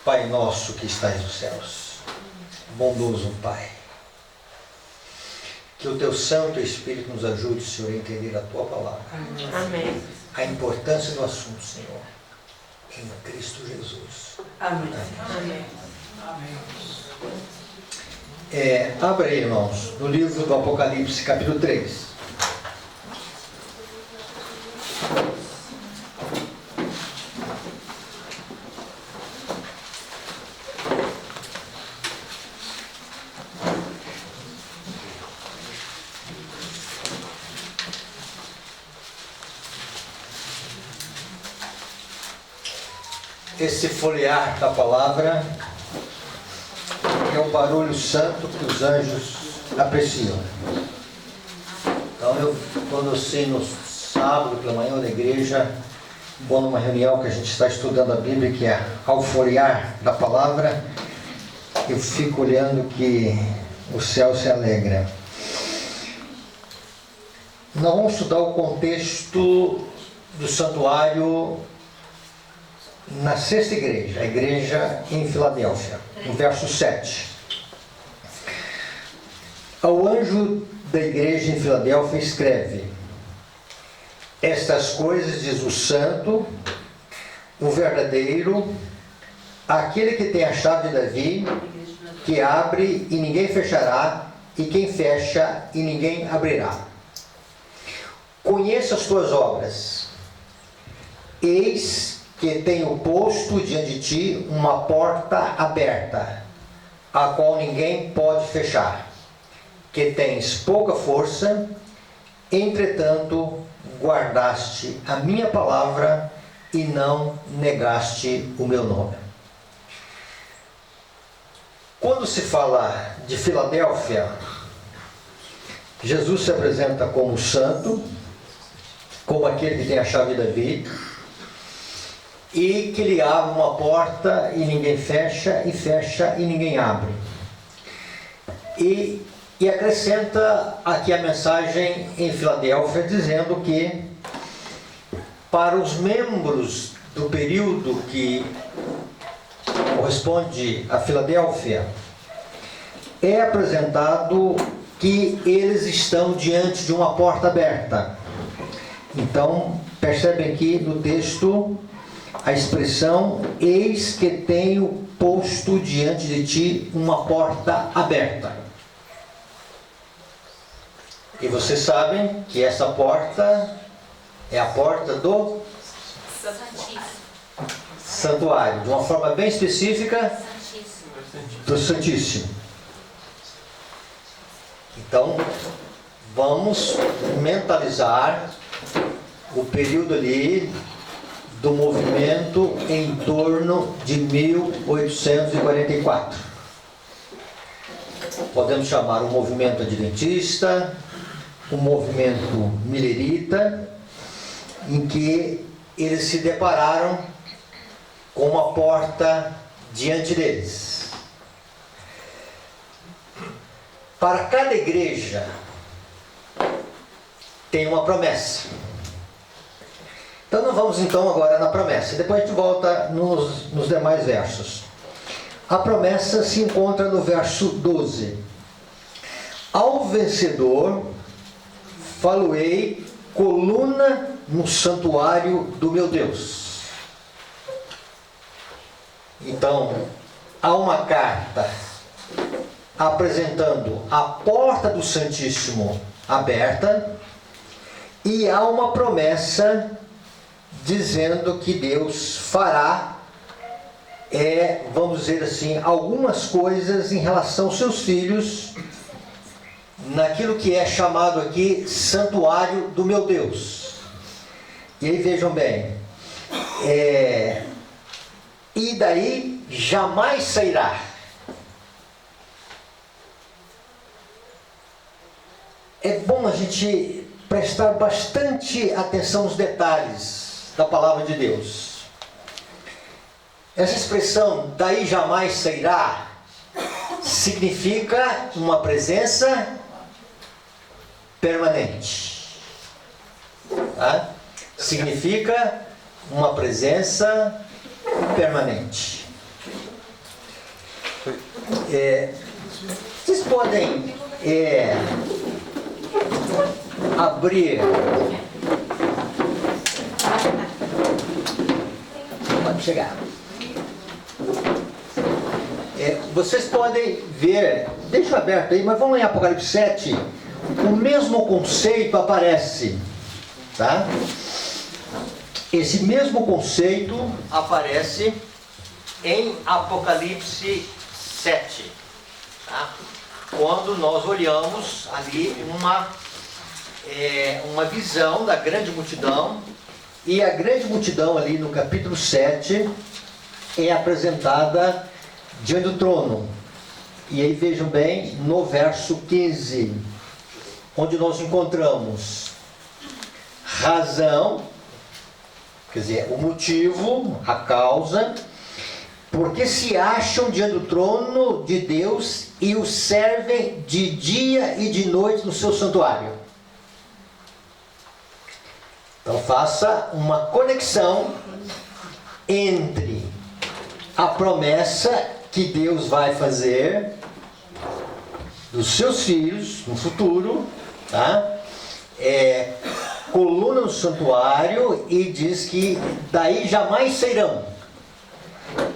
Pai nosso que estás nos céus, bondoso Pai, que o Teu Santo Espírito nos ajude, Senhor, a entender a Tua palavra. Amém. A importância do assunto, Senhor, em Cristo Jesus. Amém. Amém. Amém. Abra aí, irmãos, no livro do Apocalipse, capítulo 3. Esse folhear da palavra é um barulho santo que os anjos apreciam. Então, quando eu sei no sábado pela manhã na igreja, vou numa reunião que a gente está estudando a Bíblia, que é ao folhear da palavra, eu fico olhando que o céu se alegra. Nós vamos estudar o contexto do santuário na sexta igreja, a igreja em Filadélfia, no verso 7. Ao anjo da igreja em Filadélfia escreve: estas coisas diz o santo, o verdadeiro, aquele que tem a chave de Davi, que abre e ninguém fechará, e quem fecha e ninguém abrirá. Conheço as tuas obras. Eis que tenho posto diante de ti uma porta aberta, a qual ninguém pode fechar, que tens pouca força, entretanto guardaste a minha palavra e não negaste o meu nome. Quando se fala de Filadélfia, Jesus se apresenta como santo, como aquele que tem a chave de Davi, e que ele abre uma porta e ninguém fecha, e fecha e ninguém abre. E acrescenta aqui a mensagem em Filadélfia, dizendo que para os membros do período que corresponde a Filadélfia, é apresentado que eles estão diante de uma porta aberta. Então, percebem aqui no texto a expressão: eis que tenho posto diante de ti uma porta aberta. E vocês sabem que essa porta é a porta do santuário, de uma forma bem específica, do Santíssimo. Então, vamos mentalizar o período ali do movimento em torno de 1844. Podemos chamar o movimento adventista, o movimento milerita, em que eles se depararam com uma porta diante deles. Para cada igreja tem uma promessa. Então nós vamos então agora na promessa, depois a gente volta nos demais versos. A promessa se encontra no verso 12. Ao vencedor faloei coluna no santuário do meu Deus. Então, há uma carta apresentando a porta do Santíssimo aberta, e há uma promessa dizendo que Deus fará, vamos dizer assim, algumas coisas em relação aos seus filhos, naquilo que é chamado aqui santuário do meu Deus. E aí vejam bem, e daí jamais sairá. É bom a gente prestar bastante atenção nos detalhes da palavra de Deus. Essa expressão, daí jamais sairá, significa uma presença permanente. Tá? Significa uma presença permanente. Vocês podem abrir. Pode chegar. Vocês podem ver, deixa aberto aí, mas vamos lá em Apocalipse 7, o mesmo conceito aparece, tá? Esse mesmo conceito aparece em Apocalipse 7, tá? Quando nós olhamos ali uma visão da grande multidão, e a grande multidão ali no capítulo 7 é apresentada diante do trono. E aí vejam bem, no verso 15, onde nós encontramos razão, quer dizer, o motivo, a causa, porque se acham diante do trono de Deus e o servem de dia e de noite no seu santuário. Então faça uma conexão entre a promessa que Deus vai fazer dos seus filhos no futuro, tá? Coluna no santuário, e diz que daí jamais sairão.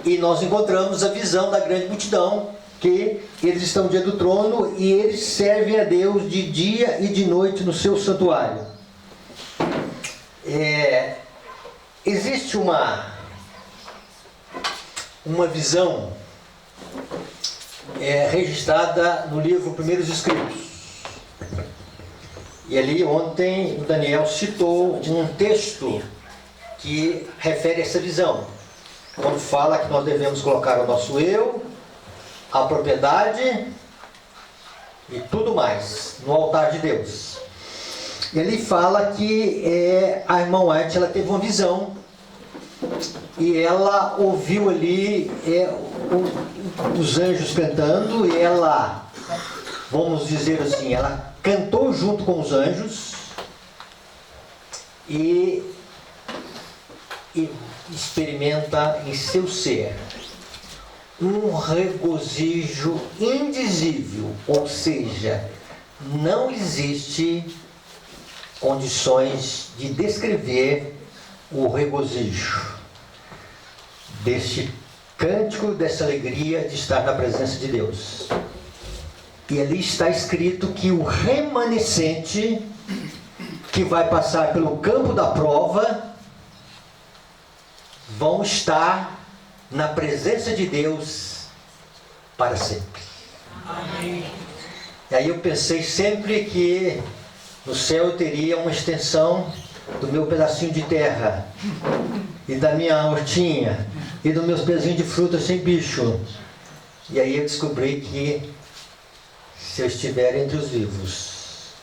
E nós encontramos a visão da grande multidão, que eles estão diante do trono e eles servem a Deus de dia e de noite no seu santuário. Existe uma visão registrada no livro Primeiros Escritos. E ali ontem o Daniel citou um texto que refere a essa visão, quando fala que nós devemos colocar o nosso eu, a propriedade e tudo mais no altar de Deus. Ele fala que a irmã White, ela teve uma visão e ela ouviu ali os anjos cantando, e ela, vamos dizer assim, ela cantou junto com os anjos e experimenta em seu ser um regozijo indizível, ou seja, não existe condições de descrever o regozijo deste cântico, dessa alegria de estar na presença de Deus. E ali está escrito que o remanescente que vai passar pelo campo da prova vão estar na presença de Deus para sempre. Amém. E aí eu pensei sempre que no céu eu teria uma extensão do meu pedacinho de terra, e da minha hortinha, e dos meus pezinhos de fruta sem bicho. E aí eu descobri que se eu estiver entre os vivos,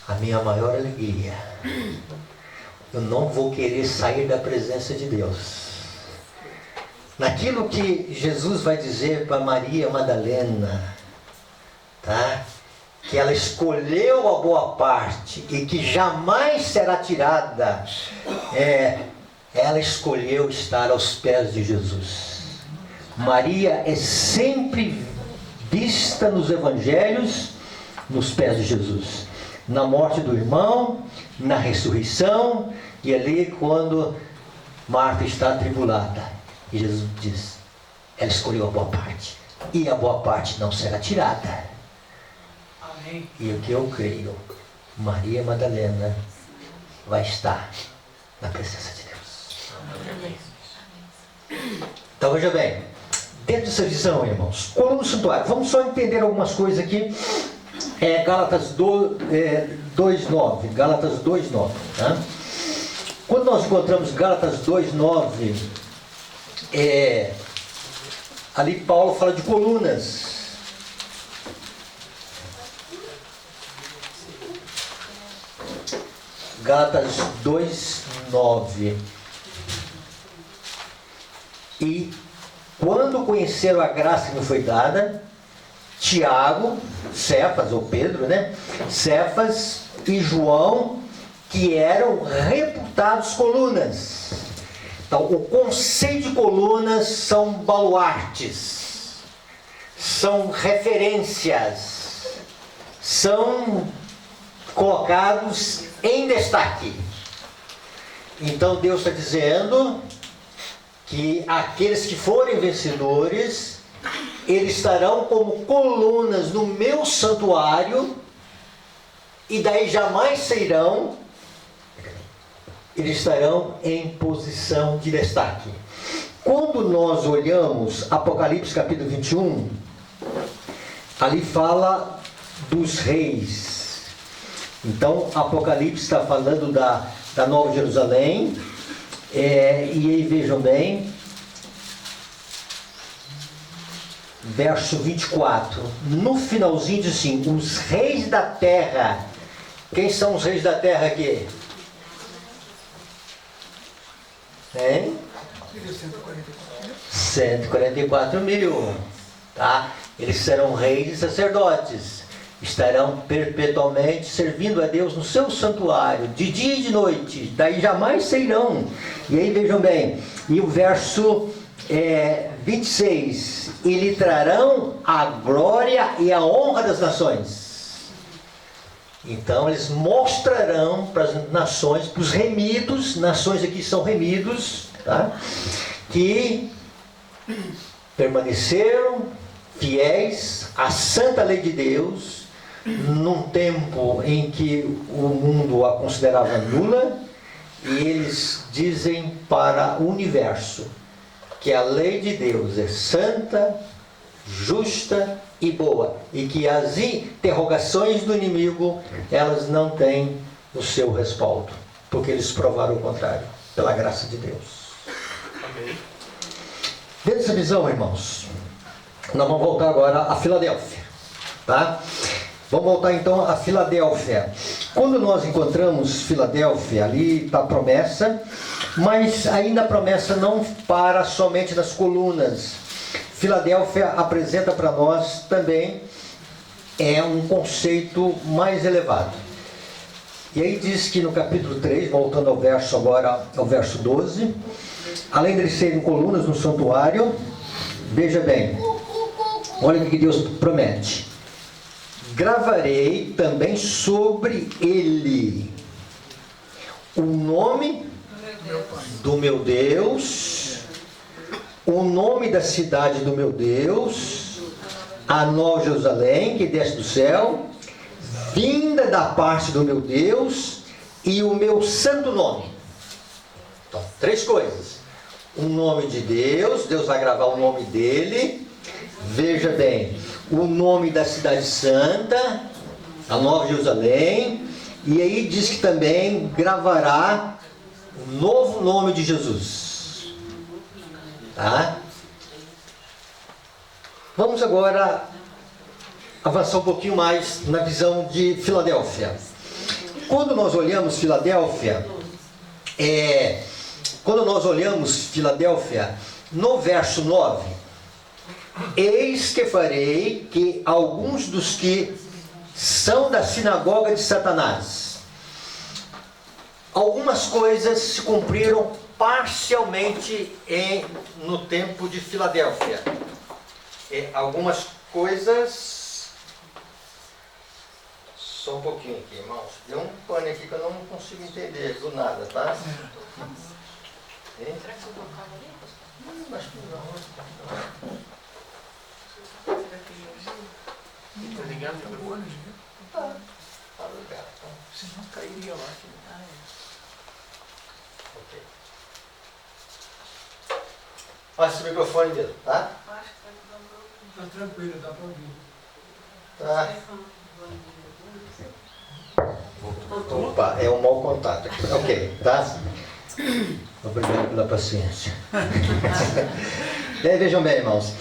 a minha maior alegria, eu não vou querer sair da presença de Deus. Naquilo que Jesus vai dizer para Maria Madalena, tá? Que ela escolheu a boa parte e que jamais será tirada, ela escolheu estar aos pés de Jesus. Maria é sempre vista nos evangelhos nos pés de Jesus, na morte do irmão, na ressurreição, e ali quando Marta está atribulada, e Jesus diz, ela escolheu a boa parte, e a boa parte não será tirada. Amém. E o que eu creio, Maria Madalena vai estar na presença de Deus. Então veja bem, dentro dessa visão, irmãos, coluna no santuário, vamos só entender algumas coisas aqui. Gálatas 2:9, Gálatas 2:9, tá? Quando nós encontramos Gálatas 2:9, ali Paulo fala de colunas. Gálatas 2:9. E quando conheceram a graça que me foi dada, Tiago, Cefas, ou Pedro, né? Cefas e João, que eram reputados colunas. Então, o conceito de colunas são baluartes, são referências, são colocados em destaque. Então Deus está dizendo que aqueles que forem vencedores, eles estarão como colunas no meu santuário, e daí jamais sairão. Eles estarão em posição de destaque. Quando nós olhamos Apocalipse capítulo 21, ali fala dos reis. Então Apocalipse está falando da Nova Jerusalém, e aí vejam bem, verso 24, no finalzinho diz assim: os reis da terra. Quem são os reis da terra aqui? Hein? 144 mil, tá? Eles serão reis e sacerdotes, estarão perpetuamente servindo a Deus no seu santuário, de dia e de noite, daí jamais sairão. E aí vejam bem, e o verso 26, e lhe trarão a glória e a honra das nações. Então eles mostrarão para as nações, para os remidos, nações aqui são remidos, tá? Que permaneceram fiéis à santa lei de Deus, num tempo em que o mundo a considerava nula, e eles dizem para o universo que a lei de Deus é santa, justa e boa, e que as interrogações do inimigo, elas não têm o seu respaldo, porque eles provaram o contrário, pela graça de Deus. Amém. Dentro dessa visão, irmãos, nós vamos voltar agora a Filadélfia, tá? Vamos voltar então a Filadélfia. Quando nós encontramos Filadélfia, ali está a promessa, mas ainda a promessa não para somente nas colunas. Filadélfia apresenta para nós também um conceito mais elevado. E aí diz que no capítulo 3, voltando ao verso agora, ao verso 12, além de eles serem colunas no santuário, veja bem, olha o que Deus promete: gravarei também sobre ele o nome do meu Deus, o nome da cidade do meu Deus, a Nova Jerusalém, que desce do céu, vinda da parte do meu Deus, e o meu santo nome. Então, três coisas: o nome de Deus, Deus vai gravar o nome dele. Veja bem, o nome da cidade santa, a Nova Jerusalém, e aí diz que também gravará o novo nome de Jesus. Tá? Vamos agora avançar um pouquinho mais na visão de Filadélfia. Quando nós olhamos Filadélfia, no verso 9, eis que farei que alguns dos que são da sinagoga de Satanás, algumas coisas se cumpriram parcialmente no tempo de Filadélfia. Algumas coisas, só um pouquinho aqui, irmãos, deu um pane aqui que eu não consigo entender do nada, tá? Será que eu tocava ali? Acho que não. Tá ligado? Tá ligado. Senão cairia lá. Ok. Passa esse microfone dele, tá? Tá tranquilo, dá pra ouvir. Tá. Opa, é um mau contato aqui. Ok, tá? Obrigado pela paciência. Vejam bem, irmãos.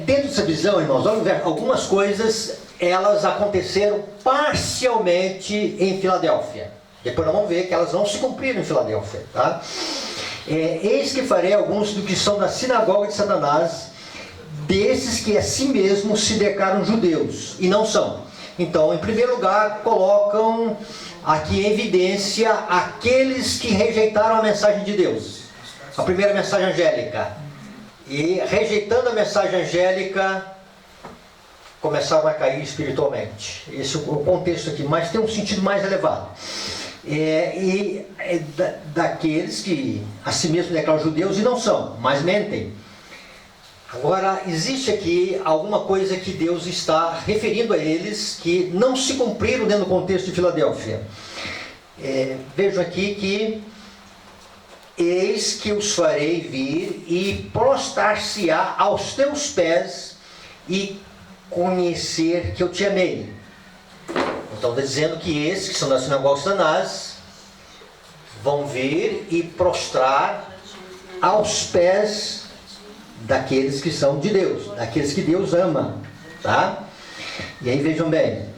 Dentro dessa visão, irmãos, algumas coisas, elas aconteceram parcialmente em Filadélfia. Depois nós vamos ver que elas não se cumpriram em Filadélfia, tá? Eis que farei alguns do que são da sinagoga de Satanás, desses que a si mesmos se declaram judeus, e não são. Então, em primeiro lugar, colocam aqui em evidência aqueles que rejeitaram a mensagem de Deus. a primeira mensagem angélica. E rejeitando a mensagem angélica, começaram a cair espiritualmente. Esse é o contexto aqui, mas tem um sentido mais elevado. Daqueles que a si mesmos declaram judeus e não são, mas mentem. Agora, existe aqui alguma coisa que Deus está referindo a eles que não se cumpriram dentro do contexto de Filadélfia. Vejam aqui que eis que os farei vir e prostrar-se-á aos teus pés e conhecer que eu te amei. Então está dizendo que esses que são da sinagoga de Satanás vão vir e prostrar aos pés daqueles que são de Deus, daqueles que Deus ama, tá? E aí vejam bem,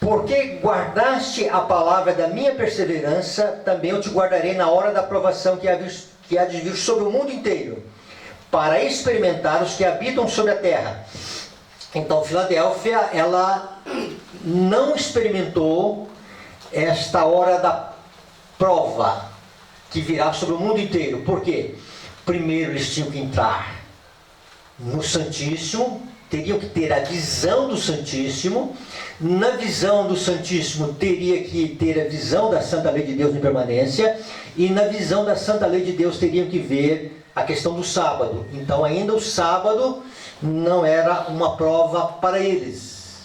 porque guardaste a palavra da minha perseverança, também eu te guardarei na hora da provação que há de vir sobre o mundo inteiro, para experimentar os que habitam sobre a terra. Então Filadélfia, ela não experimentou esta hora da prova que virá sobre o mundo inteiro. Por quê? Primeiro eles tinham que entrar no Santíssimo, teriam que ter a visão do Santíssimo. Na visão do Santíssimo teria que ter a visão da Santa Lei de Deus em permanência, e na visão da Santa Lei de Deus teriam que ver a questão do sábado. Então ainda o sábado não era uma prova para eles.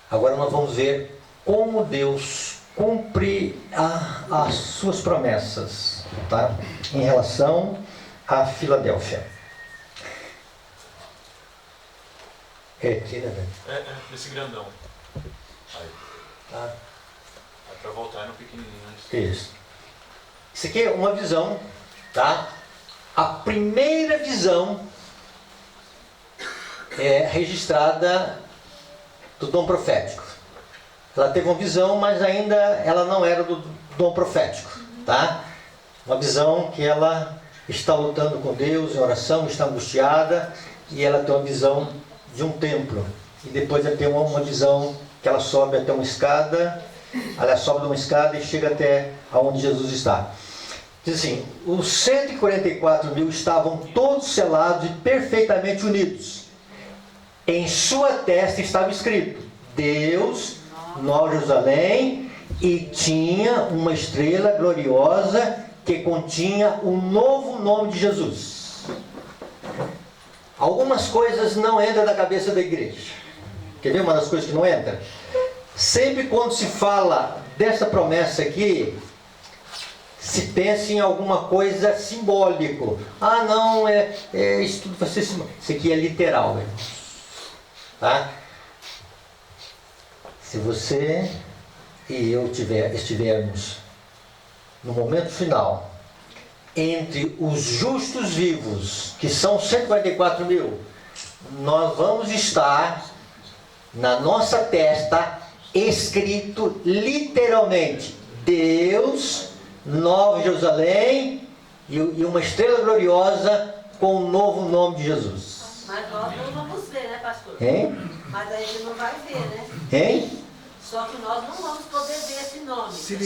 Agora nós vamos ver como Deus cumpre as suas promessas, tá? Em relação a Filadélfia. Aqui, né, velho? Desse grandão. Aí. Tá. Aí pra voltar no pequenininho. Isso. Isso aqui é uma visão, tá? A primeira visão é registrada do dom profético. Ela teve uma visão, mas ainda ela não era do dom profético, tá? Uma visão que ela está lutando com Deus em oração, está angustiada, e ela tem uma visão de um templo. E depois ela tem uma visão que ela sobe até uma escada, ela sobe de uma escada e chega até aonde Jesus está. Diz assim, os 144 mil estavam todos selados e perfeitamente unidos. Em sua testa estava escrito, Deus, Nova Jerusalém, e tinha uma estrela gloriosa que continha o novo nome de Jesus. Algumas coisas não entram na cabeça da igreja. Quer ver uma das coisas que não entra? Sempre quando se fala dessa promessa aqui, se pensa em alguma coisa simbólico. Ah, não, isso tudo vai ser simbólico. Isso aqui é literal, irmãos. Tá? Se você e eu estivermos no momento final entre os justos vivos, que são 144 mil, nós vamos estar na nossa testa escrito literalmente Deus, Nova Jerusalém e uma estrela gloriosa com o novo nome de Jesus. Mas nós não vamos ver, né, pastor? Hein? Mas a gente não vai ver, né? Hein? Só que nós não vamos poder ver esse nome. Se é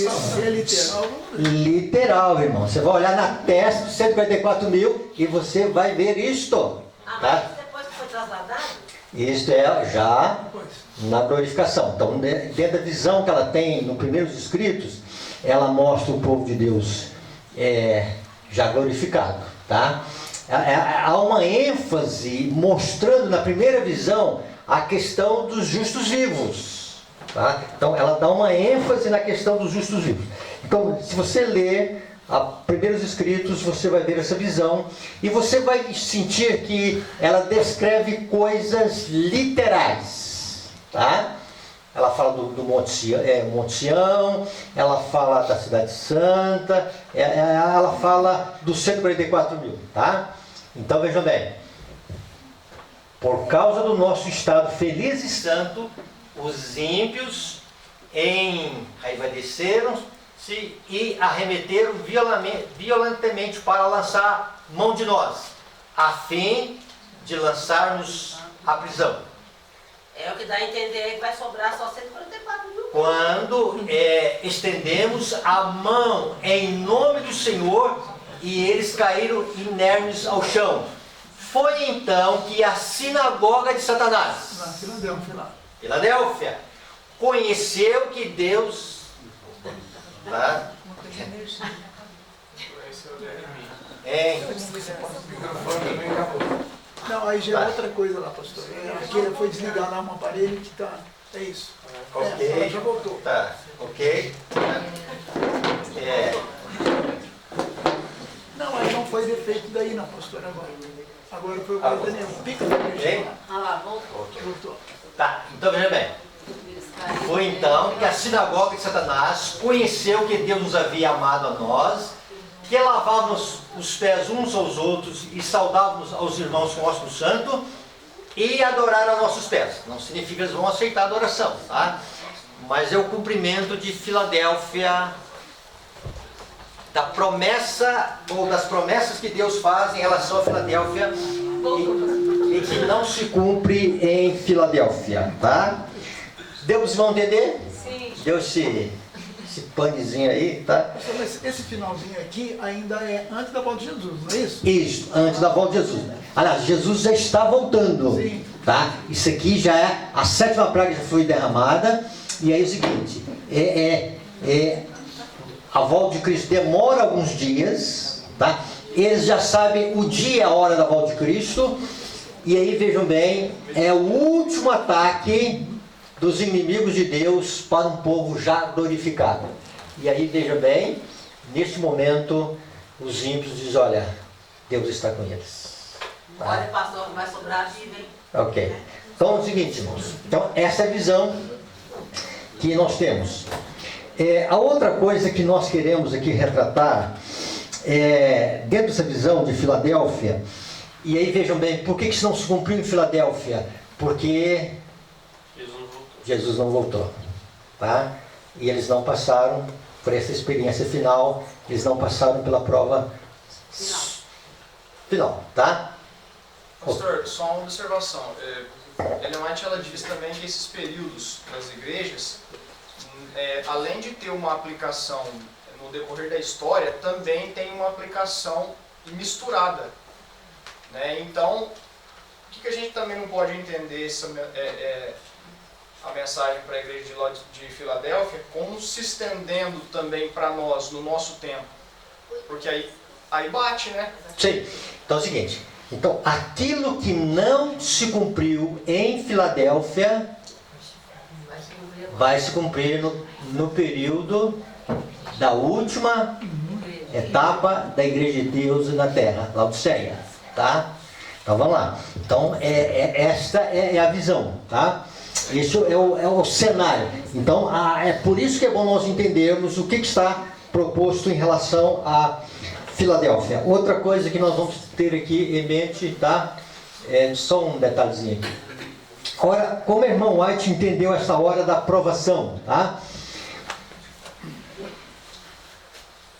literal, Literal, irmão. Você vai olhar na testa dos 144 mil e você vai ver isto. Ah, Tá? mas depois que foi trasladado? Isto é já na glorificação. Então, dentro da visão que ela tem nos primeiros escritos, ela mostra o povo de Deus já glorificado. Tá? Há uma ênfase mostrando na primeira visão a questão dos justos vivos. Tá? Então ela dá uma ênfase na questão dos justos vivos. Então, se você ler primeiros escritos, você vai ver essa visão e você vai sentir que ela descreve coisas literais. Tá? Ela fala do Monte Sião, ela fala da Cidade Santa, ela fala dos 144 mil. Tá? Então vejam bem, por causa do nosso estado feliz e santo, os ímpios enraiveceram-se e arremeteram violentamente para lançar mão de nós, a fim de lançar-nos à prisão. É o que dá a entender que vai sobrar só 144 mil. Quando estendemos a mão em nome do Senhor e eles caíram inermes ao chão. Foi então que a sinagoga de Satanás, Na Filadélfia. Filadélfia, conheceu que Deus, tá? Conheceu o DRM. Em O microfone também acabou. Não, aí já é Tá. outra coisa lá, pastor. Aqui foi desligar lá um aparelho que tá. É isso. Ok. Agora já voltou. Tá, ok? Não, aí não foi defeito daí não, pastor, agora. Agora foi o coisa Daniel. Pica da energia. Ok? Ah lá, voltou. Voltou. Tá, então veja bem. Foi então que a sinagoga de Satanás conheceu que Deus nos havia amado a nós, que lavávamos os pés uns aos outros e saudávamos aos irmãos com o ósculo santo e adoraram a nossos pés. Não significa que eles vão aceitar a adoração, tá? Mas é o cumprimento de Filadélfia, da promessa ou das promessas que Deus faz em relação a Filadélfia e que não se cumpre em Filadélfia, tá? Deus vão entender? Sim. Deu esse panezinho aí, tá? Pastor, mas esse finalzinho aqui ainda é antes da volta de Jesus, não é isso? Isso, antes da volta de Jesus. Aliás, Jesus já está voltando, Sim. tá? Isso aqui já é, a sétima praga já foi derramada, e aí é o seguinte, a volta de Cristo demora alguns dias, tá? Eles já sabem o dia e a hora da volta de Cristo, e aí vejam bem, é o último ataque dos inimigos de Deus para um povo já glorificado. E aí veja bem, neste momento os ímpios dizem, olha, Deus está com eles. Olha, pastor, vai sobrar a vida, hein? Ok. Então é o seguinte, irmãos. Então essa é a visão que nós temos. A outra coisa que nós queremos aqui retratar, dentro dessa visão de Filadélfia, e aí vejam bem, por que isso não se cumpriu em Filadélfia? Porque Jesus não voltou, tá? E eles não passaram por essa experiência final, eles não passaram pela prova final, tá? Pastor, só uma observação. Ellen White ela diz também que esses períodos nas igrejas, além de ter uma aplicação no decorrer da história, também tem uma aplicação misturada, né? Então, o que a gente também não pode entender a mensagem para a igreja de Filadélfia como se estendendo também para nós no nosso tempo? Porque aí bate, né? Sim. Então é o seguinte, então aquilo que não se cumpriu em Filadélfia vai se cumprir no período da última etapa da Igreja de Deus na Terra, Laodiceia, tá? Então vamos lá. Então esta é a visão, tá? Isso é o cenário. Então é por isso que é bom nós entendermos o que está proposto em relação a Filadélfia. Outra coisa que nós vamos ter aqui em mente, tá? Só um detalhezinho aqui. Ora, como o irmão White entendeu essa hora da provação, tá?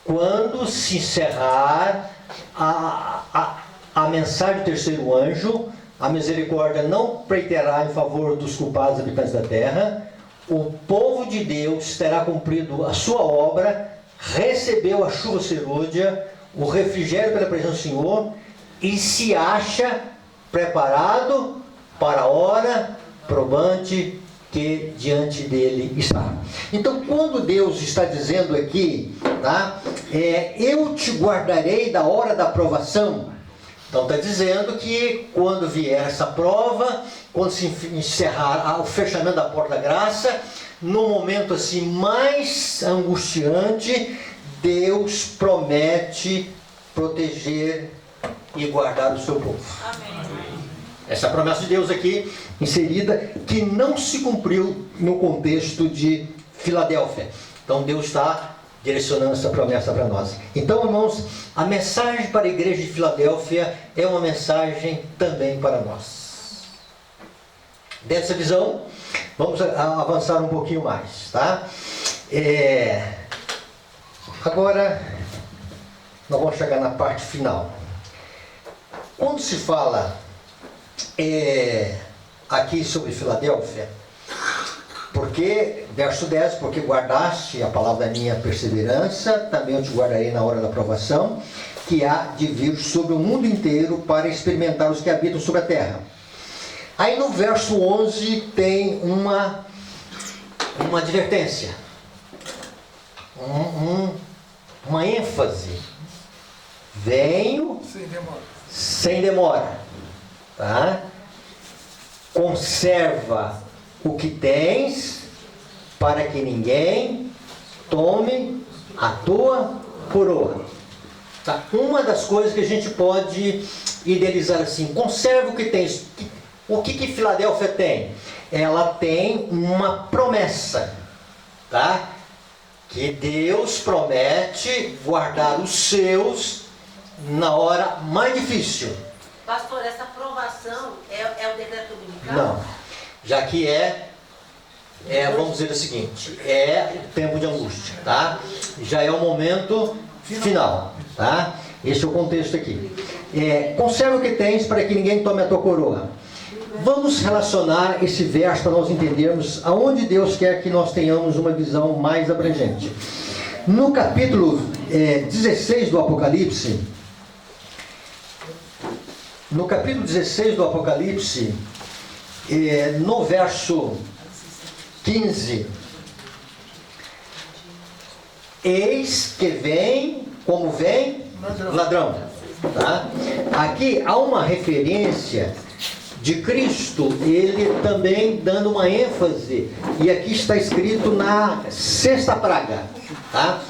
Quando se encerrar a mensagem do terceiro anjo, a misericórdia não pleiteará em favor dos culpados habitantes da terra, o povo de Deus terá cumprido a sua obra, recebeu a chuva serôdia, o refrigério pela presença do Senhor, e se acha preparado para a hora probante que diante dele está. Então, quando Deus está dizendo aqui, tá, eu te guardarei da hora da provação, então está dizendo que quando vier essa prova, quando se encerrar o fechamento da porta da graça, no momento assim mais angustiante, Deus promete proteger e guardar o seu povo. Amém. Essa é a promessa de Deus aqui inserida, que não se cumpriu no contexto de Filadélfia. Então Deus está direcionando essa promessa para nós. Então, irmãos, a mensagem para a igreja de Filadélfia é uma mensagem também para nós. Dessa visão, vamos avançar um pouquinho mais, tá? Agora, nós vamos chegar na parte final. Quando se fala aqui sobre Filadélfia? Porque, verso 10, porque guardaste a palavra da minha perseverança, também eu te guardarei na hora da provação, que há de vir sobre o mundo inteiro para experimentar os que habitam sobre a terra. Aí no verso 11 tem uma advertência, uma ênfase. Venho sem demora, tá? Conserva o que tens, para que ninguém tome a tua coroa. Tá? Uma das coisas que a gente pode idealizar assim, conserva o que tens. O que Filadélfia tem? Ela tem uma promessa, tá? Que Deus promete guardar os seus na hora mais difícil. Pastor, essa aprovação é o decreto dominical? Não, já que vamos dizer o seguinte, é o tempo de angústia, tá? Já é o momento final, tá? Esse é o contexto aqui. Conserva o que tens para que ninguém tome a tua coroa. Vamos relacionar esse verso para nós entendermos aonde Deus quer que nós tenhamos uma visão mais abrangente. No capítulo 16 do Apocalipse, no verso 15, eis que vem, como vem? Ladrão. Tá? Aqui há uma referência de Cristo, ele também dando uma ênfase, e aqui está escrito na sexta praga, tá?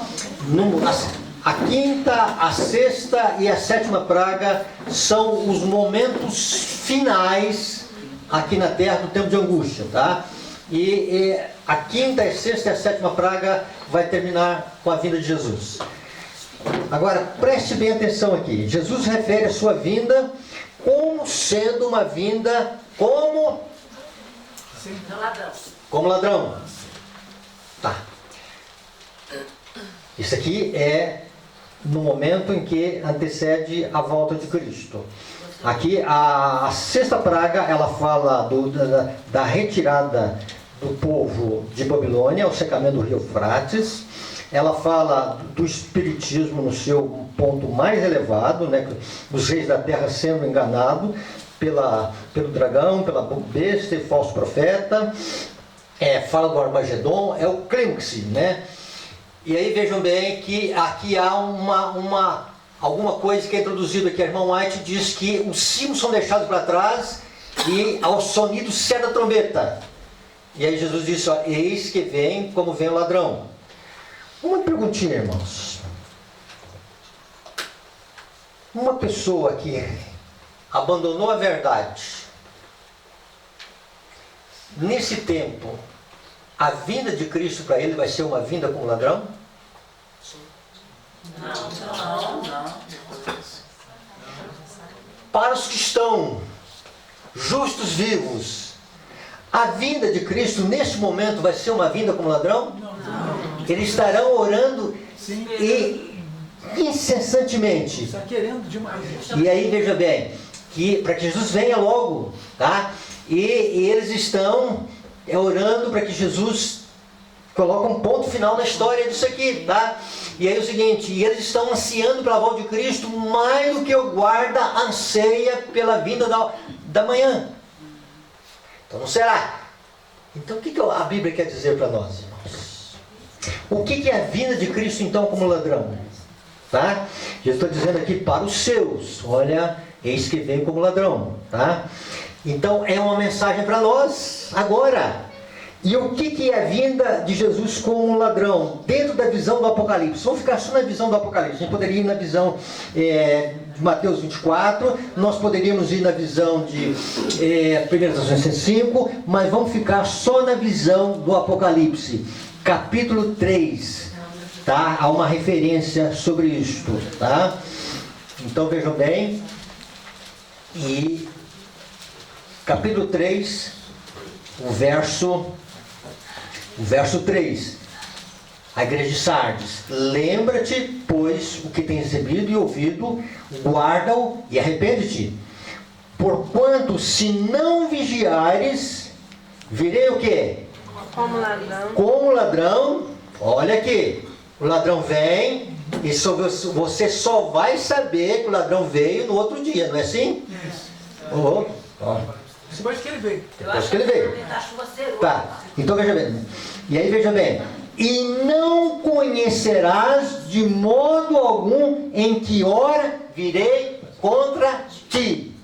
A quinta, a sexta e a sétima praga são os momentos finais aqui na terra do tempo de angústia, tá? E a quinta, a sexta e a sétima praga vai terminar com a vinda de Jesus. Agora, preste bem atenção aqui. Jesus refere a sua vinda como sendo uma vinda como ladrão. Como ladrão. Tá. Isso aqui é no momento em que antecede a volta de Cristo. Aqui a sexta praga, ela fala da retirada do povo de Babilônia, o secamento do rio Eufrates. Ela fala do espiritismo no seu ponto mais elevado, né? Os reis da terra sendo enganados pelo dragão, pela besta e falso profeta. Fala do Armagedon, é o clímax, né? E aí vejam bem que aqui há alguma coisa que é introduzida aqui. A irmã White diz que os símbolos são deixados para trás e ao sonido certo da trombeta. E aí Jesus disse, eis que vem como vem o ladrão. Uma perguntinha, irmãos. Uma pessoa que abandonou a verdade, nesse tempo, a vinda de Cristo para ele vai ser uma vinda como ladrão? Não. Para os que estão justos vivos, a vinda de Cristo neste momento vai ser uma vinda como ladrão? Não. Eles estarão orando Sim. e incessantemente. Está querendo demais. E aí veja bem, que para que Jesus venha logo, tá? E eles estão orando para que Jesus coloque um ponto final na história disso aqui, tá? E aí é o seguinte, e eles estão ansiando pela volta de Cristo mais do que o guarda anseia pela vinda da manhã. Então não será. Então o que a Bíblia quer dizer para nós, irmãos? O que é a vinda de Cristo então como ladrão? Tá? Eu estou dizendo aqui para os seus, olha, eis que vem como ladrão, tá? Então é uma mensagem para nós agora. E o que é a vinda de Jesus como ladrão? Dentro da visão do Apocalipse. Vamos ficar só na visão do Apocalipse. A gente poderia ir na visão de Mateus 24, nós poderíamos ir na visão de 1 Tessalonicenses 5, mas vamos ficar só na visão do Apocalipse. Capítulo 3, tá? Há uma referência sobre isto, tá? Então vejam bem, e capítulo 3, o verso 3, a igreja de Sardes: lembra-te, pois, o que tens recebido e ouvido, guarda-o e arrepende-te. Porquanto, se não vigiares, virei o quê? Como ladrão. Como ladrão. Olha aqui, o ladrão vem e você só vai saber que o ladrão veio no outro dia, não é assim? Isso. Depois que ele veio. Depois que ele veio. veio. Tá, então veja bem. E aí veja bem. E não conhecerás de modo algum em que hora virei contra ti.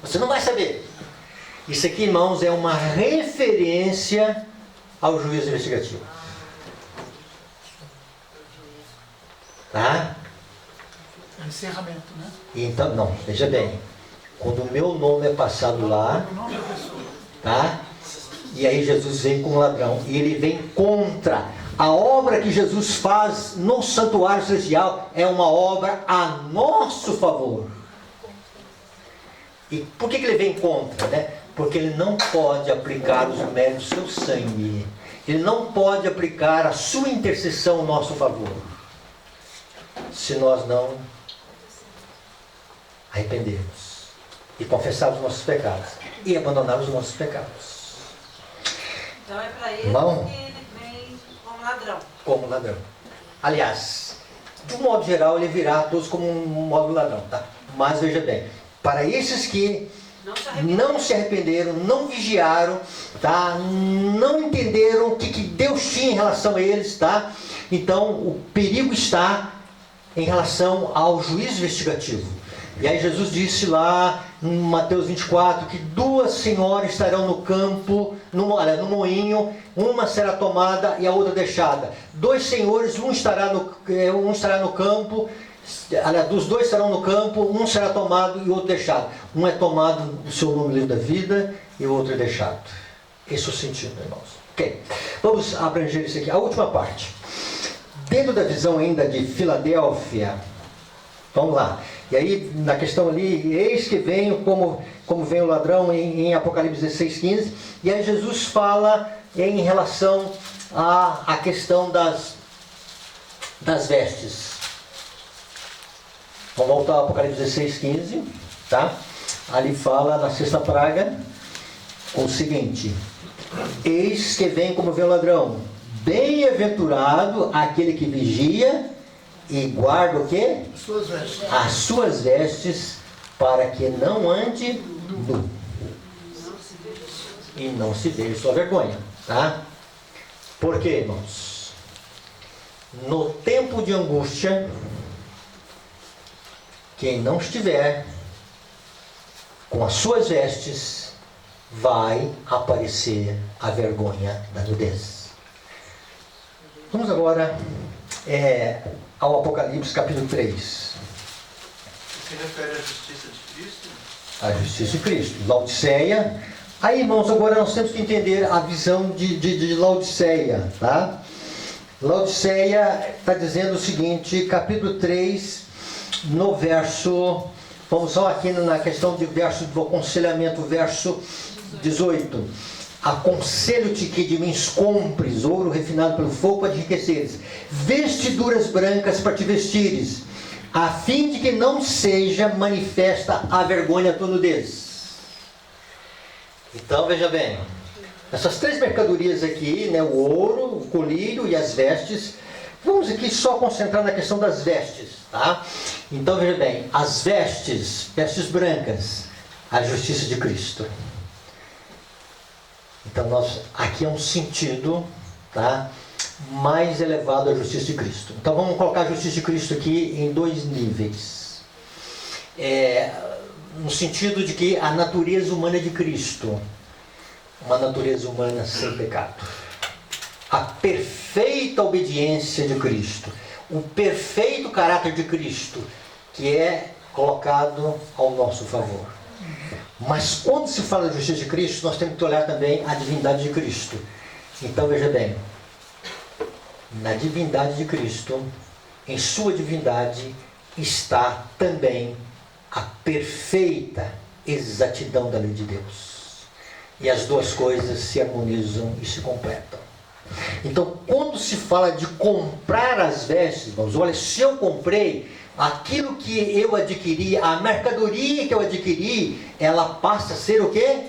Você não vai saber. Isso aqui, irmãos, é uma referência ao juízo investigativo. Tá? Encerramento, né? Então, não, veja bem. Quando o meu nome é passado lá, O nome da pessoa. tá? E aí Jesus vem como ladrão. E ele vem contra. A obra que Jesus faz no santuário celestial é uma obra a nosso favor. E por que ele vem contra, né? Porque ele não pode aplicar os méritos do seu sangue. Ele não pode aplicar a sua intercessão ao nosso favor. Se nós não arrependermos e confessarmos os nossos pecados e abandonarmos os nossos pecados. Então é para ele Não. que ele vem como ladrão. Como ladrão. Aliás, de um modo geral, ele virá a todos como um modo ladrão, tá? Mas veja bem, para esses que não se arrependeram, não vigiaram, tá? Não entenderam o que Deus tinha em relação a eles, tá? Então, o perigo está em relação ao juízo investigativo. E aí Jesus disse lá em Mateus 24 que 2 senhoras estarão no campo, no moinho, uma será tomada e a outra deixada. 2 senhores, um estará no campo, aliás, dos 2 estarão no campo, um será tomado e o outro deixado. Um é tomado do seu nome livre da vida e o outro é deixado. Esse é o sentido, irmãos. Ok, vamos abranger isso aqui. A última parte. Dentro da visão ainda de Filadélfia, vamos lá. E aí, na questão ali, eis que venho como vem o ladrão em Apocalipse 16:15. E aí Jesus fala em relação à questão das vestes. Vamos voltar ao Apocalipse 16:15, tá? Ali fala na sexta praga o seguinte: eis que vem como vem o ladrão. Bem-aventurado aquele que vigia e guarda o quê? As suas vestes. As suas vestes, para que não ande nu. E não se veja sua vergonha, tá? Por quê, irmãos? No tempo de angústia, quem não estiver com as suas vestes, vai aparecer a vergonha da nudez. Vamos agora ao Apocalipse capítulo 3. Se refere à justiça de Cristo? A justiça de Cristo. Laodiceia. Aí, irmãos, agora nós temos que entender a visão de Laodiceia, tá? Laodiceia está dizendo o seguinte, capítulo 3, no verso, vamos só aqui na questão de verso do aconselhamento, verso 18. Aconselho-te que de mim compres ouro refinado pelo fogo para te enriqueceres, vestiduras brancas para te vestires, a fim de que não seja manifesta a vergonha da tua nudez. Então veja bem, essas 3 mercadorias aqui, né, o ouro, o colírio e as vestes. Vamos aqui só concentrar na questão das vestes, tá? Então veja bem, as vestes brancas, a justiça de Cristo. Então aqui é um sentido, tá, mais elevado à justiça de Cristo. Então vamos colocar a justiça de Cristo aqui em 2 níveis. No sentido de que a natureza humana de Cristo, uma natureza humana sem pecado. A perfeita obediência de Cristo, o perfeito caráter de Cristo, que é colocado ao nosso favor. Mas quando se fala de justiça de Cristo, nós temos que olhar também a divindade de Cristo. Então veja bem, na divindade de Cristo, em sua divindade, está também a perfeita exatidão da lei de Deus. E as 2 coisas se harmonizam e se completam. Então, quando se fala de comprar as vestes, irmãos, olha, se eu comprei, aquilo que eu adquiri, a mercadoria que eu adquiri, ela passa a ser o quê?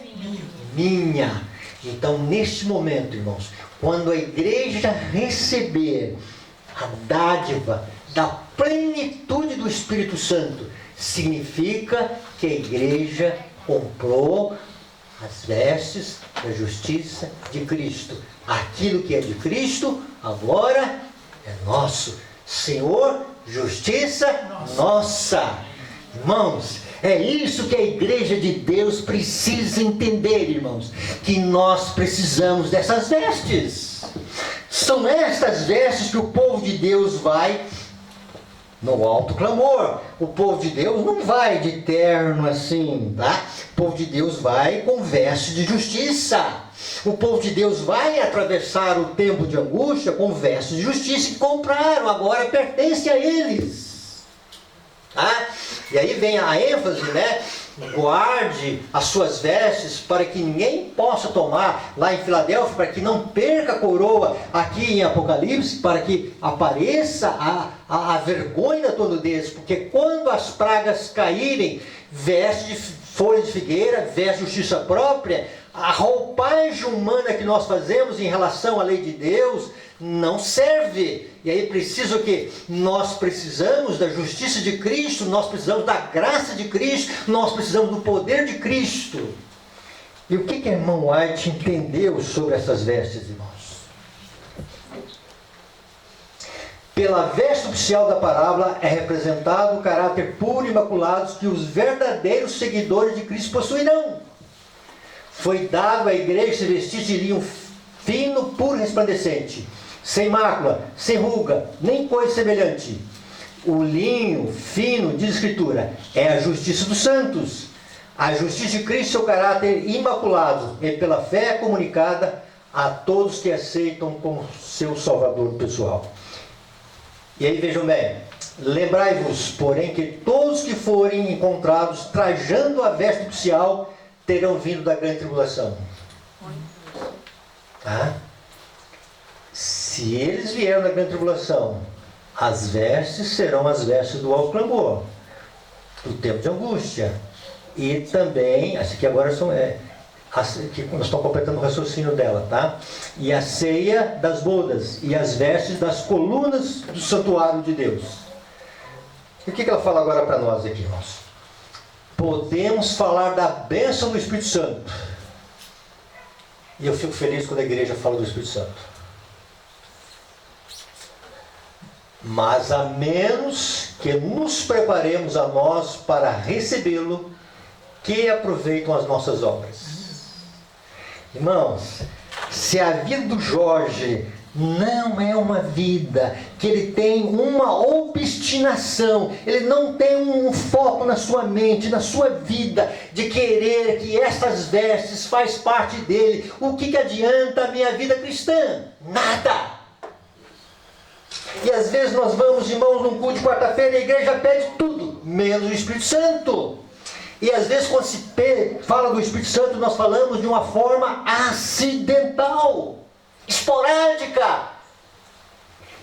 Minha. Então, neste momento, irmãos, quando a igreja receber a dádiva da plenitude do Espírito Santo, significa que a igreja comprou as vestes da justiça de Cristo. Aquilo que é de Cristo, agora é nosso. Senhor, justiça nossa. Irmãos, é isso que a igreja de Deus precisa entender, irmãos. Que nós precisamos dessas vestes. São estas vestes que o povo de Deus vai no alto clamor. O povo de Deus não vai de terno assim, tá? O povo de Deus vai com veste de justiça. O povo de Deus vai atravessar o tempo de angústia com vestes de justiça que compraram, agora pertence a eles. Tá? E aí vem a ênfase, né? Guarde as suas vestes para que ninguém possa tomar, lá em Filadélfia, para que não perca a coroa, aqui em Apocalipse, para que apareça a vergonha da tonudez, porque quando as pragas caírem, veste de folha de figueira, veste de justiça própria, a roupagem humana que nós fazemos em relação à lei de Deus não serve. E aí precisa o quê? Nós precisamos da justiça de Cristo, nós precisamos da graça de Cristo, nós precisamos do poder de Cristo. E o que a irmã White entendeu sobre essas vestes, irmãos? Pela veste oficial da parábola é representado o caráter puro e imaculado que os verdadeiros seguidores de Cristo possuirão. Foi dado à igreja se vestir de linho fino, puro e resplandecente, sem mácula, sem ruga, nem coisa semelhante. O linho fino, diz a Escritura, é a justiça dos santos. A justiça de Cristo, seu caráter imaculado, e pela fé é comunicada a todos que aceitam como seu Salvador pessoal. E aí vejam bem, lembrai-vos, porém, que todos que forem encontrados trajando a veste oficial terão vindo da grande tribulação. Tá? Se eles vieram da grande tribulação, as vestes serão as vestes do alto clamor, do tempo de angústia. E também, essa aqui agora são, que nós estamos completando o raciocínio dela, tá? E a ceia das bodas, e as vestes das colunas do santuário de Deus. E o que ela fala agora para nós aqui, irmãos? Podemos falar da bênção do Espírito Santo. E eu fico feliz quando a igreja fala do Espírito Santo. Mas a menos que nos preparemos a nós para recebê-lo, que aproveitam as nossas obras. Irmãos, se a vida do Jorge não é uma vida que ele tem uma obstinação, ele não tem um foco na sua mente, na sua vida, de querer que essas vestes faz parte dele, o que adianta a minha vida cristã? Nada! E às vezes nós vamos, irmãos, num culto de quarta-feira, a igreja pede tudo, menos o Espírito Santo. E às vezes quando se fala do Espírito Santo, nós falamos de uma forma acidental, esporádica.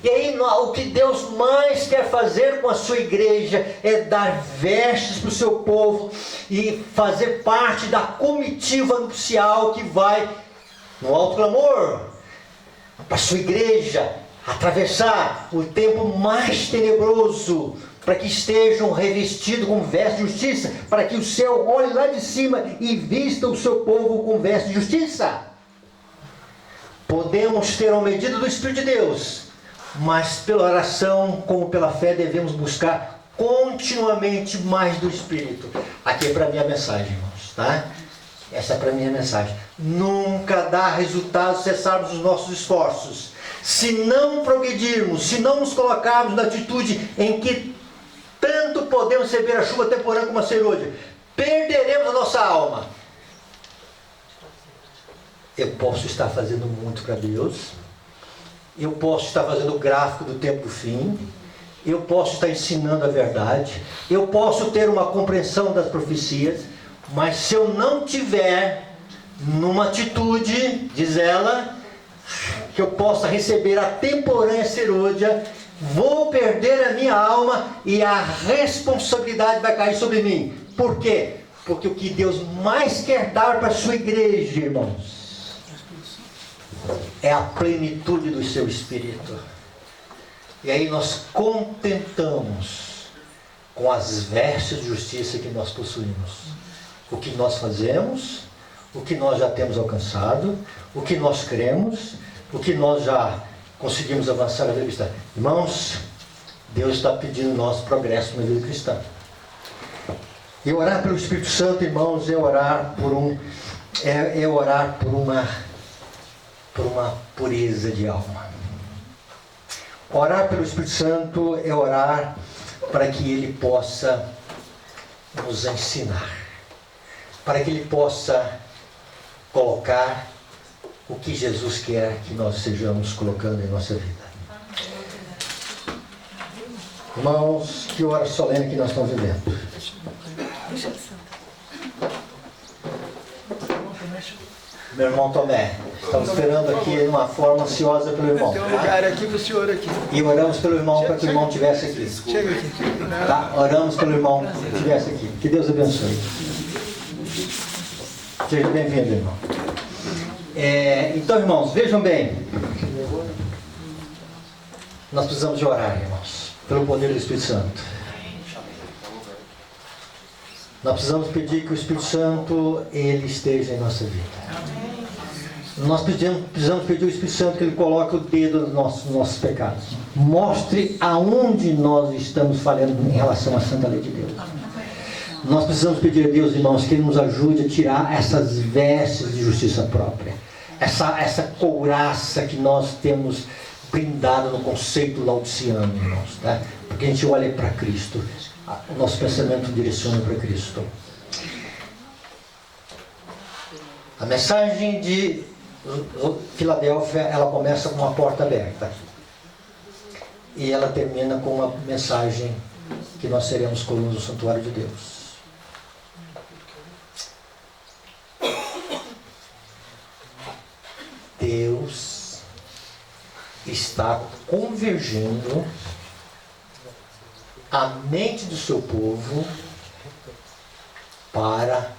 E aí o que Deus mais quer fazer com a sua igreja é dar vestes para o seu povo e fazer parte da comitiva nupcial que vai no alto clamor para a sua igreja atravessar o tempo mais tenebroso, para que estejam revestidos com veste de justiça, para que o céu olhe lá de cima e vista o seu povo com veste de justiça. Podemos ter uma medida do Espírito de Deus, mas pela oração como pela fé devemos buscar continuamente mais do Espírito. Aqui é para mim a mensagem, irmãos, tá? Essa é para mim a mensagem. Nunca dá resultado cessarmos os nossos esforços, se não progredirmos, se não nos colocarmos na atitude em que tanto podemos receber a chuva temporânea como a serôdia, perderemos a nossa alma. Eu posso estar fazendo muito para Deus, eu posso estar fazendo o gráfico do tempo do fim, eu posso estar ensinando a verdade, eu posso ter uma compreensão das profecias, mas se eu não tiver numa atitude, diz ela, que eu possa receber a temporânea serôdia, vou perder a minha alma e a responsabilidade vai cair sobre mim. Por quê? Porque o que Deus mais quer dar para a sua igreja, irmãos, é a plenitude do seu Espírito. E aí nós contentamos com as vestes de justiça que nós possuímos. O que nós fazemos, o que nós já temos alcançado, o que nós cremos, o que nós já conseguimos avançar na vida cristã. Irmãos, Deus está pedindo nosso progresso na vida cristã. E orar pelo Espírito Santo, irmãos, é orar por uma pureza de alma. Orar pelo Espírito Santo é orar para que Ele possa nos ensinar, para que Ele possa colocar o que Jesus quer que nós sejamos colocando em nossa vida. Irmãos, que hora solene que nós estamos vivendo. Meu irmão Tomé, estamos esperando aqui de uma forma ansiosa pelo irmão. Tem um lugar aqui para o senhor aqui. E oramos pelo irmão para que o irmão estivesse aqui. Chega aqui. Tá? Oramos pelo irmão que estivesse aqui. Que Deus abençoe. Seja bem-vindo, irmão. Então, irmãos, vejam bem. Nós precisamos de orar, irmãos, pelo poder do Espírito Santo. Nós precisamos pedir que o Espírito Santo, Ele esteja em nossa vida. Nós precisamos pedir ao Espírito Santo que Ele coloque o dedo nos nossos pecados. Mostre aonde nós estamos falhando em relação à santa lei de Deus. Nós precisamos pedir a Deus, irmãos, que Ele nos ajude a tirar essas vestes de justiça própria. Essa couraça que nós temos brindado no conceito laodiceano, irmãos. Tá? Porque a gente olha para Cristo. O nosso pensamento direciona para Cristo. A mensagem de Filadélfia, ela começa com uma porta aberta. E ela termina com uma mensagem que nós seremos colunas do santuário de Deus. Deus está convergindo a mente do seu povo para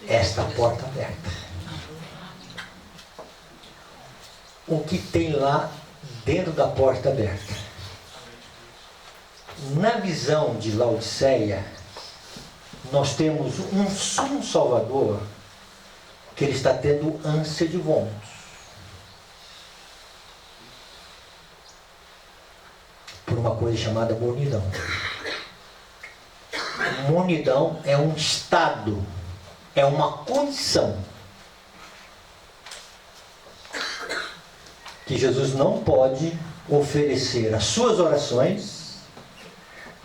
esta porta aberta. O que tem lá dentro da porta aberta? Na visão de Laodiceia, nós temos um sumo salvador que ele está tendo ânsia de vômitos. Por uma coisa chamada mornidão. Mornidão é um estado, é uma condição que Jesus não pode oferecer as suas orações,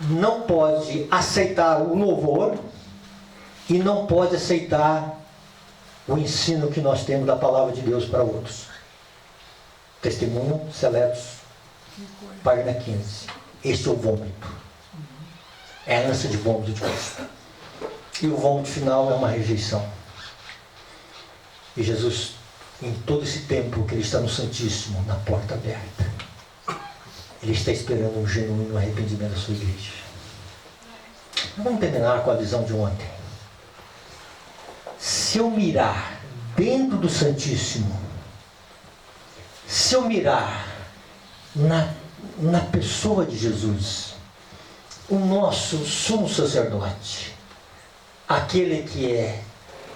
não pode aceitar o louvor e não pode aceitar o ensino que nós temos da palavra de Deus para outros. Testemunho seletos, página 15. Este é o vômito. É a ânsia de vômito de Cristo. E o vômito final é uma rejeição. E Jesus, em todo esse tempo que Ele está no Santíssimo, na porta aberta, Ele está esperando um genuíno arrependimento da sua igreja. Vamos terminar com a visão de ontem. Se eu mirar dentro do Santíssimo, se eu mirar na pessoa de Jesus, o nosso sumo sacerdote, aquele que é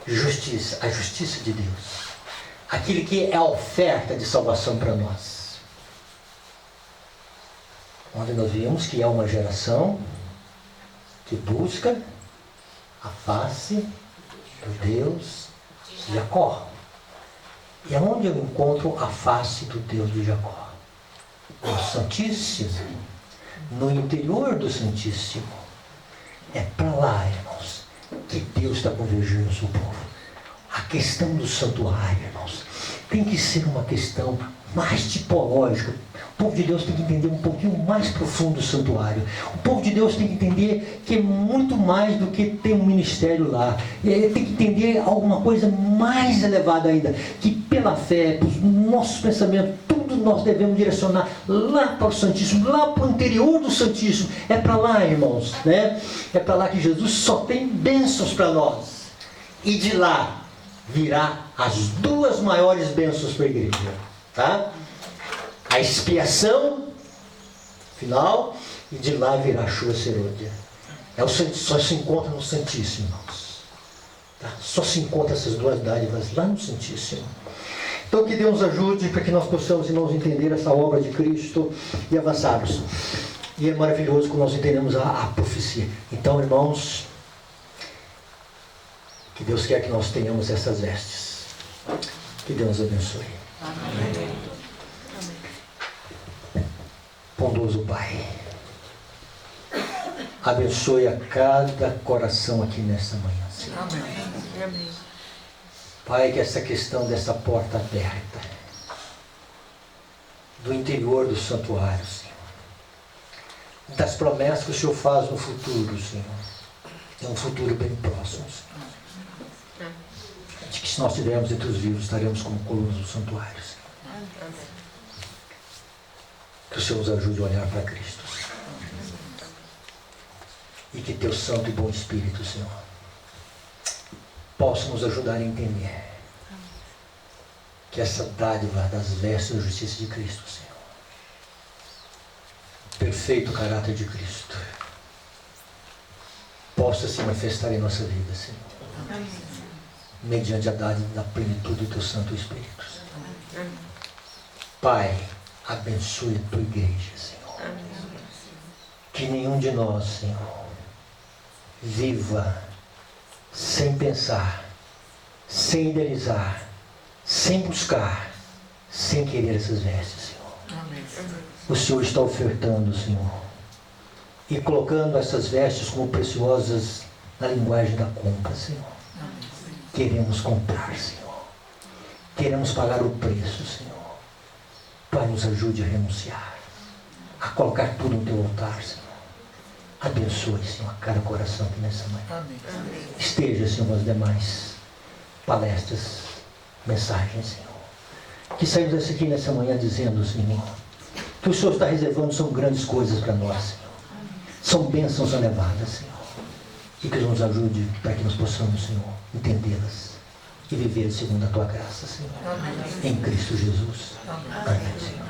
justiça, a justiça de Deus, aquele que é a oferta de salvação para nós, onde nós vimos que é uma geração que busca a face do Deus de Jacó. E aonde eu encontro a face do Deus de Jacó? No Santíssimo, no interior do Santíssimo. É para lá, irmãos, que Deus está convergindo o seu povo. A questão do santuário, irmãos, tem que ser uma questão mais tipológica. O povo de Deus tem que entender um pouquinho mais profundo do santuário. O povo de Deus tem que entender que é muito mais do que ter um ministério lá. Ele tem que entender alguma coisa mais elevada ainda. Que pela fé, pelos nossos pensamentos, tudo nós devemos direcionar lá para o Santíssimo, lá para o interior do Santíssimo. É para lá, irmãos, né? É para lá que Jesus só tem bênçãos para nós. E de lá virá as duas maiores bênçãos para a igreja. Tá? A expiação final, e de lá virá a chuva serôdia. Só se encontra no Santíssimo, irmãos. Tá? Só se encontra essas duas dádivas lá no Santíssimo. Então que Deus nos ajude para que nós possamos, irmãos, entender essa obra de Cristo e avançarmos. E é maravilhoso quando nós entendemos a profecia. Então, irmãos, que Deus quer que nós tenhamos essas vestes. Que Deus nos abençoe. Amém. Bondoso Pai, abençoe a cada coração aqui nesta manhã, Senhor. Amém. Pai, que essa questão dessa porta aberta, do interior do santuário, Senhor, das promessas que o Senhor faz no futuro, Senhor, é um futuro bem próximo, Senhor, de que se nós estivermos entre os vivos, estaremos como colunas do santuário, Senhor. Que o Senhor nos ajude a olhar para Cristo, Senhor. E que Teu Santo e Bom Espírito, Senhor, possa nos ajudar a entender que essa dádiva das vestes da justiça de Cristo, Senhor, perfeito caráter de Cristo, possa se manifestar em nossa vida, Senhor, mediante a dádiva da plenitude do Teu Santo Espírito, Senhor. Pai, abençoe a Tua igreja, Senhor. Que nenhum de nós, Senhor, viva sem pensar, sem idealizar, sem buscar, sem querer essas vestes, Senhor. O Senhor está ofertando, Senhor, e colocando essas vestes como preciosas na linguagem da compra, Senhor. Queremos comprar, Senhor. Queremos pagar o preço, Senhor. Pai, nos ajude a renunciar, a colocar tudo no Teu altar, Senhor. Abençoe, Senhor, a cada coração aqui nessa manhã. Esteja, Senhor, nas demais palestras, mensagens, Senhor. Que saímos daqui nessa manhã dizendo, Senhor, que o Senhor está reservando são grandes coisas para nós, Senhor. São bênçãos elevadas, Senhor. E que nos ajude para que nós possamos, Senhor, entendê-las e viver segundo a Tua graça, Senhor. Em Cristo Jesus. Amém, Senhor.